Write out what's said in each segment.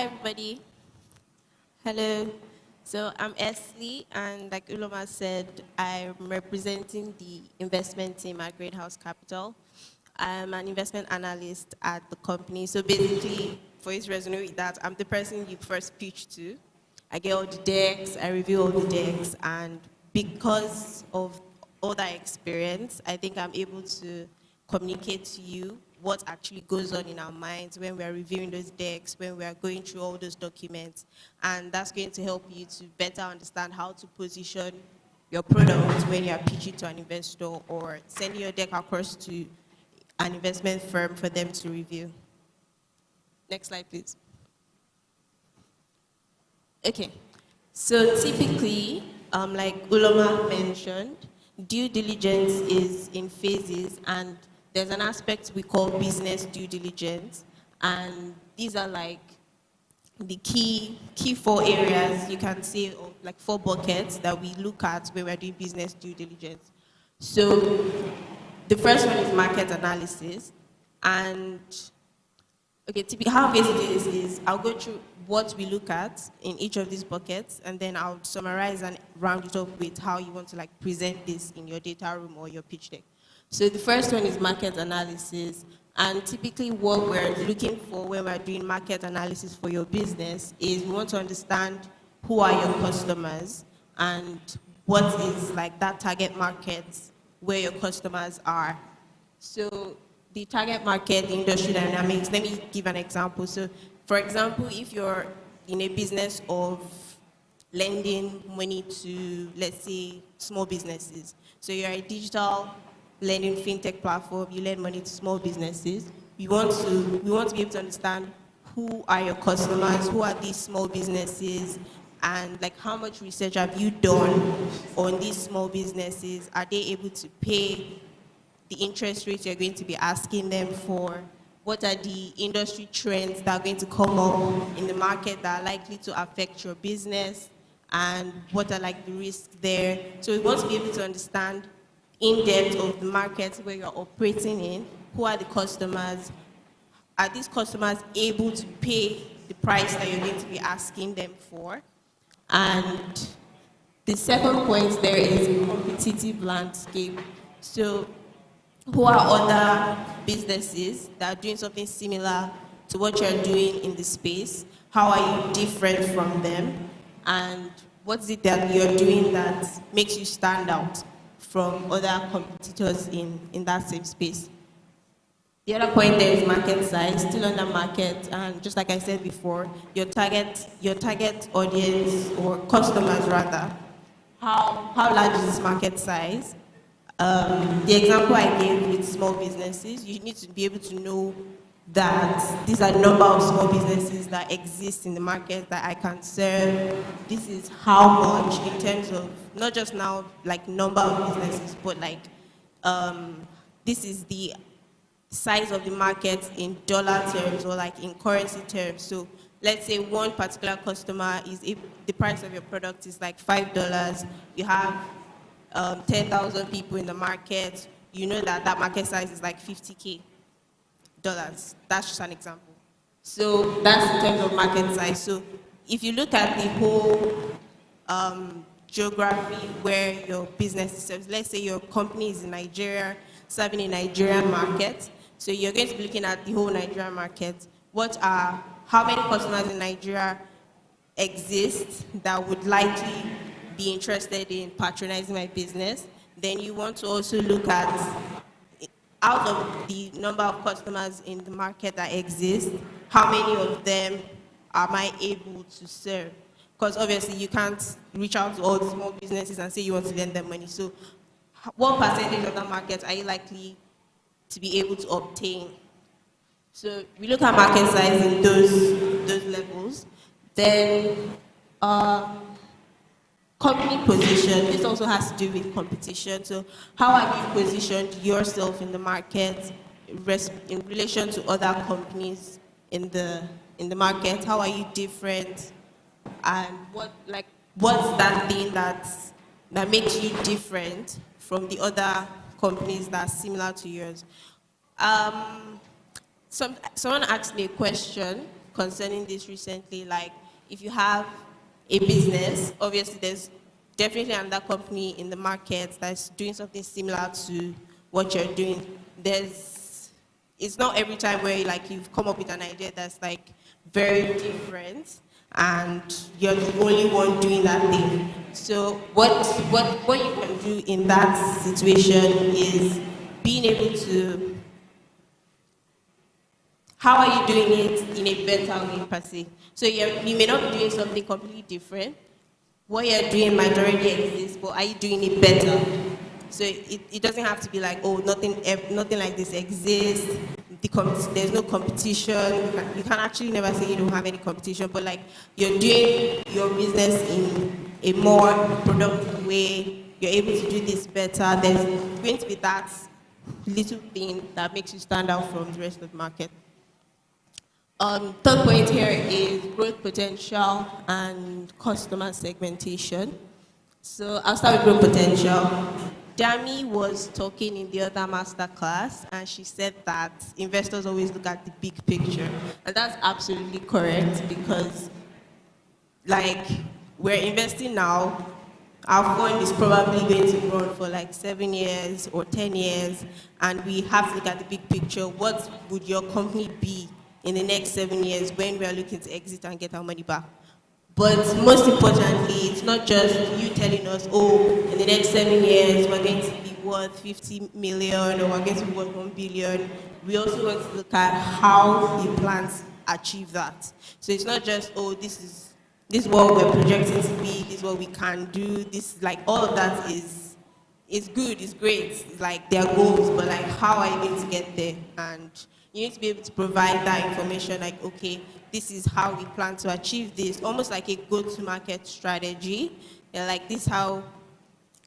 Hi, everybody. Hello. So I'm Esli, and like Uloma said, I'm representing the investment team at Great House Capital. I'm an investment analyst at the company. So basically, for you to resonate with that, I'm the person you first pitch to. I get all the decks, I review all the decks, and because of all that experience, I think I'm able to communicate to you what actually goes on in our minds when we're reviewing those decks, when we're going through all those documents. And that's going to help you to better understand how to position your product when you're pitching to an investor or sending your deck across to an investment firm for them to review. Next slide, please. Okay, so typically, like Uloma mentioned, due diligence is in phases, and there's an aspect we call business due diligence, and these are like the key four areas you can say, or like four buckets that we look at when we're doing business due diligence. So the first one is market analysis, and okay, typically how I'm going to do this is I'll go through what we look at in each of these buckets, and then I'll summarize and round it up with how you want to like present this in your data room or your pitch deck. So the first one is market analysis, and typically what we're looking for when we're doing market analysis for your business is we want to understand who are your customers and what is like that target market where your customers are. So the target market, the industry dynamics, let me give an example. So for example, if you're in a business of lending money to, let's say, small businesses. So you're a digital lending fintech platform, you lend money to small businesses. We want to be able to understand who are your customers, who are these small businesses, and like how much research have you done on these small businesses? Are they able to pay the interest rates you're going to be asking them for? What are the industry trends that are going to come up in the market that are likely to affect your business? And what are like the risks there? So we want to be able to understand in depth of the market where you're operating in. Who are the customers? Are these customers able to pay the price that you're going to be asking them for? And the second point there is competitive landscape. So who are other businesses that are doing something similar to what you're doing in the space? How are you different from them? And what is it that you're doing that makes you stand out from other competitors in that same space? The other point there is market size, still under market, and just like I said before, your target audience or customers rather, how large is this market size? The example I gave with small businesses, you need to be able to know that these are the number of small businesses that exist in the market that I can serve. This is how much in terms of, not just now like number of businesses, but like this is the size of the market in dollar terms or like in currency terms. So let's say one particular customer is, if the price of your product is like $5, you have 10,000 people in the market, you know that that market size is like $50K. That's just an example. So that's in terms of market size. So if you look at the whole geography where your business is served, let's say your company is in Nigeria, serving a Nigerian market. So you're going to be looking at the whole Nigerian market. How many customers in Nigeria exist that would likely be interested in patronizing my business? Then you want to also look at, out of the number of customers in the market that exist, how many of them am I able to serve? Because obviously you can't reach out to all the small businesses and say you want to lend them money. So what percentage of the market are you likely to be able to obtain? So we look at market size in those levels. Then company position, this also has to do with competition. So how have you positioned yourself in the market in relation to other companies in the market? How are you different? And what's that thing that makes you different from the other companies that are similar to yours? Someone asked me a question concerning this recently. Like, if you have a business, obviously there's definitely another company in the market that's doing something similar to what you're doing. It's not every time where like you've come up with an idea that's like very different and you're the only one doing that thing. So what you can do in that situation is being able to, how are you doing it in a better way per se? So you may not be doing something completely different. What you're doing might already exist, but are you doing it better? So it doesn't have to be like, oh, nothing like this exists. There's no competition. You can actually never say you don't have any competition, but like you're doing your business in a more productive way. You're able to do this better. There's going to be that little thing that makes you stand out from the rest of the market. Third point here is growth potential and customer segmentation. So I'll start with growth potential. Dami was talking in the other master class, and she said that investors always look at the big picture. And that's absolutely correct because, like, we're investing now. Our fund is probably going to run for like 7 years or 10 years, and we have to look at the big picture. What would your company be in the next 7 years when we are looking to exit and get our money back? But most importantly, it's not just you telling us, oh, in the next 7 years, we're going to be worth 50 million or we're going to be worth 1 billion. We also want to look at how you plan to achieve that. So it's not just, oh, this is what we're projecting to be, this is what we can do, this, like, all of that is good, it's great, it's like their goals, but like, how are you going to get there? And you need to be able to provide that information, like, okay, this is how we plan to achieve this, almost like a go-to-market strategy. Yeah, like, this is how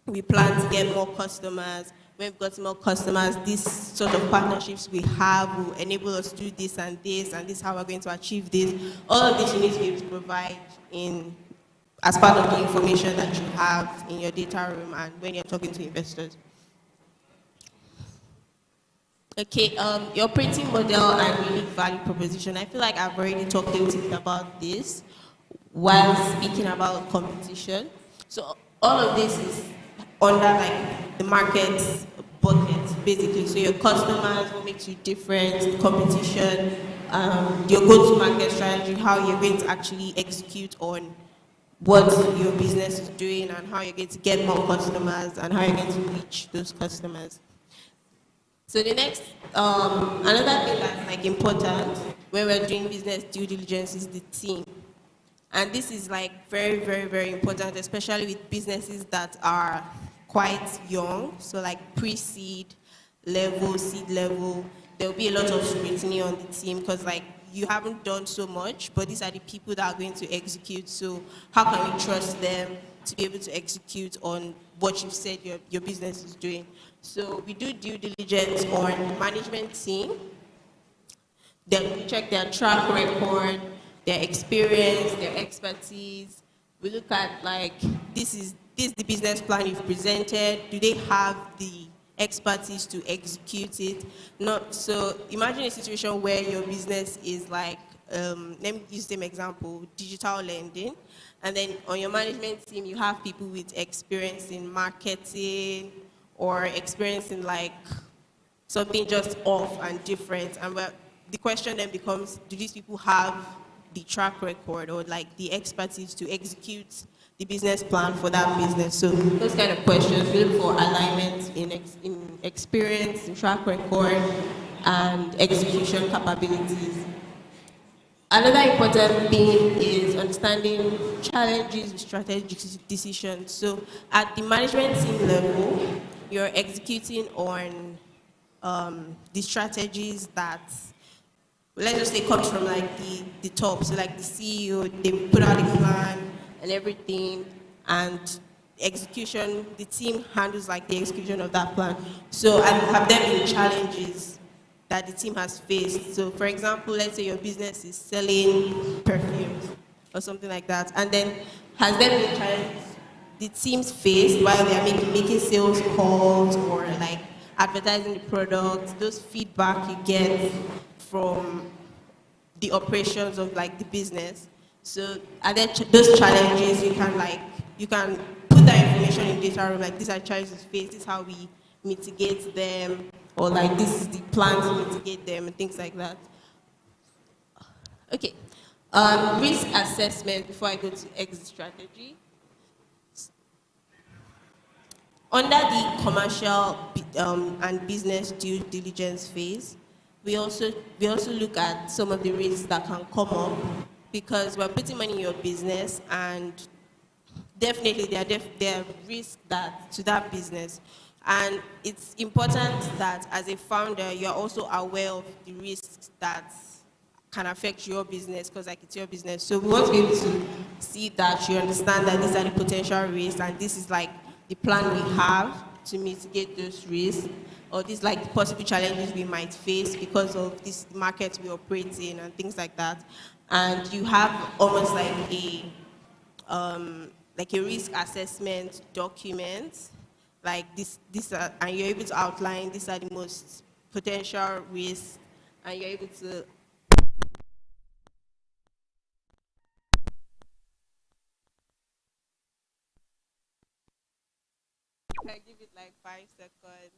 we plan to get more customers. When we've got more customers, these sort of partnerships we have will enable us to do this, and this is how we're going to achieve this. All of this you need to be able to provide as part of the information that you have in your data room and when you're talking to investors. Okay, your operating model and unique value proposition. I feel like I've already talked a little bit about this while speaking about competition. So all of this is under like the market bucket, basically. So your customers, what makes you different, competition, your go-to-market strategy, how you're going to actually execute on what your business is doing and how you're going to get more customers and how you're going to reach those customers. So the next, another thing that's like important when we're doing business due diligence is the team. And this is like very, very, very important, especially with businesses that are quite young. So like pre-seed level, seed level, there'll be a lot of scrutiny on the team because like you haven't done so much, but these are the people that are going to execute. So how can we trust them to be able to execute on what you've said your business is doing? So we do due diligence on the management team. Then we check their track record, their experience, their expertise. We look at like, this is the business plan you've presented. Do they have the expertise to execute it? Not so. Imagine a situation where your business is like, let me use the same example, digital lending, and then on your management team you have people with experience in marketing or experience in like something just off and different, and the question then becomes, do these people have the track record or like the expertise to execute the business plan for that business? So those kind of questions, we look for alignment in experience, in track record, and execution capabilities. Another important thing is understanding challenges with strategic decisions. So at the management team level, you're executing on the strategies that, let's just say, comes from like the top. So like the CEO, they put out a plan and everything, and execution, the team handles like the execution of that plan. So, and have there been challenges that the team has faced? So for example, let's say your business is selling perfumes or something like that, and then has there been challenges the teams faced while they are making sales calls or like advertising the product, those feedback you get from the operations of like the business. So are there those challenges you can put that information in data room, like these are challenges we face, this is how we mitigate them, or like this is the plan to mitigate them and things like that. Okay. Risk assessment before I go to exit strategy. Under the commercial and business due diligence phase, we also look at some of the risks that can come up because we're putting money in your business, and definitely there are risks that to that business, and it's important that as a founder you're also aware of the risks that can affect your business because like it's your business. So we want to be able to see that you understand that these are the potential risks and this is like the plan we have to mitigate those risks, or these like the possible challenges we might face because of this market we operate in and things like that. And you have almost like a risk assessment document, like and you're able to outline these are the most potential risks, and you're able to. I give it like 5 seconds.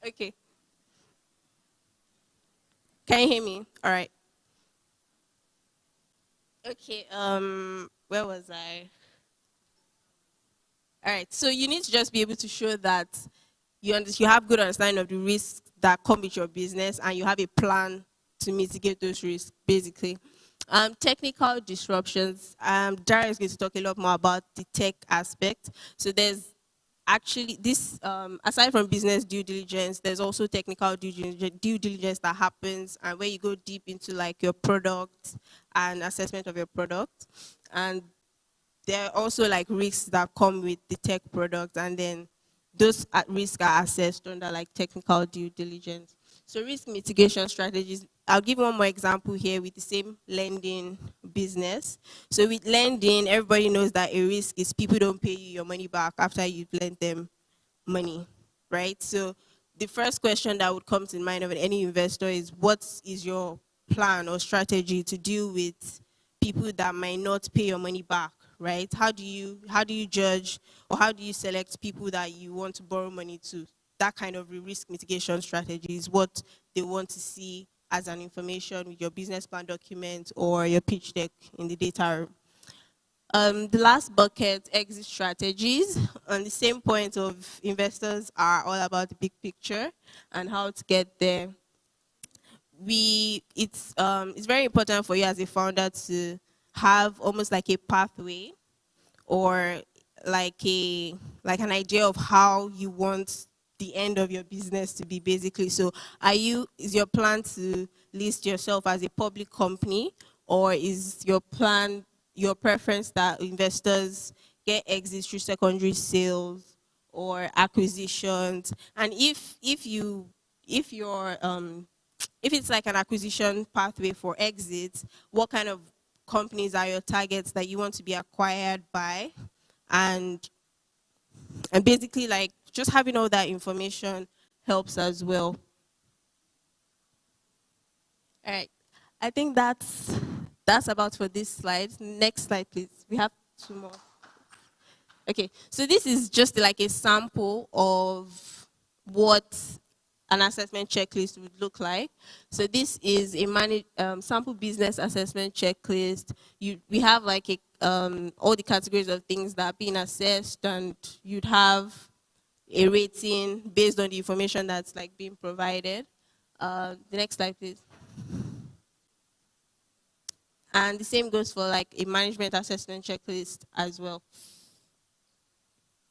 Okay, can you hear me? All right. Okay. Where was I? All right. So you need to just be able to show that you have good understanding of the risks that come with your business, and you have a plan to mitigate those risks, basically. Technical disruptions. Dara is going to talk a lot more about the tech aspect. So there's actually this, aside from business due diligence, there's also technical due diligence that happens, and where you go deep into like your product and assessment of your product. And there are also like risks that come with the tech product, and then those at risk are assessed under like technical due diligence. So risk mitigation strategies. I'll give one more example here with the same lending business. So with lending, everybody knows that a risk is people don't pay you your money back after you've lent them money, right? So the first question that would come to the mind of any investor is, what is your plan or strategy to deal with people that might not pay your money back, right? How do you judge, or how do you select people that you want to borrow money to? That kind of risk mitigation strategy is what they want to see as an information with your business plan document or your pitch deck in the data room. The last bucket, exit strategies. On the same point of investors are all about the big picture and how to get there. It's very important for you as a founder to have almost like a pathway, or like an idea of how you want the end of your business to be, basically. So is your plan to list yourself as a public company, or is your preference that investors get exits through secondary sales or acquisitions? And if it's like an acquisition pathway for exits, what kind of companies are your targets that you want to be acquired by? And basically, like, just having all that information helps as well. All right. I think that's about for this slide. Next slide, please. We have 2 more. Okay. So this is just like a sample of what an assessment checklist would look like. So this is a sample business assessment checklist. We have like all the categories of things that are being assessed, and you'd have a rating based on the information that's like being provided. The next slide, please. And the same goes for like a management assessment checklist as well.